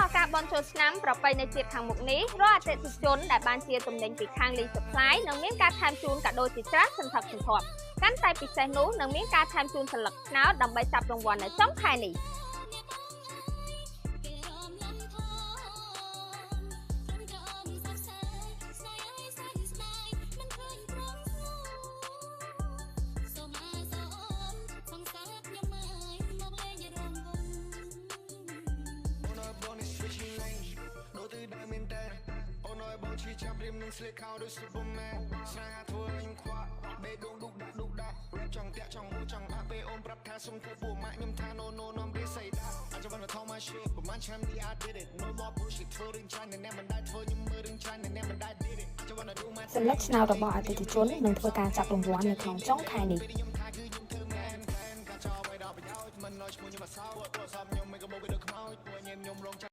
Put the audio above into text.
ឱកាសបន់ជោឆ្នាំប្រពៃណីជាតិខាងមុខនេះរាល់អតិថិជនដែលបានជាទំនិញពីខាង Lee Supply នឹងមានការថែមជូនកាដូជាច្រើនសន្ធឹកសន្ធាប់កាន់តែពិសេសនោះនឹងមានការថែមជូនសន្លឹកឆ្នោតដើម្បីចាប់រង្វាន់នៅចុងខែនេះចាប់រៀមនឹងស្លៀកខោដូច Superman ស្នេហ៍ធ្វើខ្ញុំខ្វាក់បេះដូងឌុកដាក់ចង់តាក់ចង់ចង់ដាក់ពេលអូនប្រាប់ថាសុំធ្វើពួកម៉ាក់ខ្ញុំថា no នាំវាស័យដាក់ I just wanna talk my shit ប្រហែលឆ្នាំនេះ I did it no more bullshit ធ្វើរឿងចាញ់អ្នកមិនដែលធ្វើខ្ញុំមើលរឿងចាញ់អ្នកមិនដែល did it I just wanna do my សន្លឹកឆ្នោតរបស់អតិថិជននឹងធ្វើការចាប់រង្វាន់នៅក្នុងចុងខែនេះខ្ញុំថាគឺខ្ញុំធ្វើមែនការចោលឲ្យដល់ប្រយោជន៍មិនឲ្យឈ្មោះខ្ញុំមកសោតព្រោះសមខ្ញុំមិនក៏មកវាដូចខ្មោចពួកខ្ញុំរង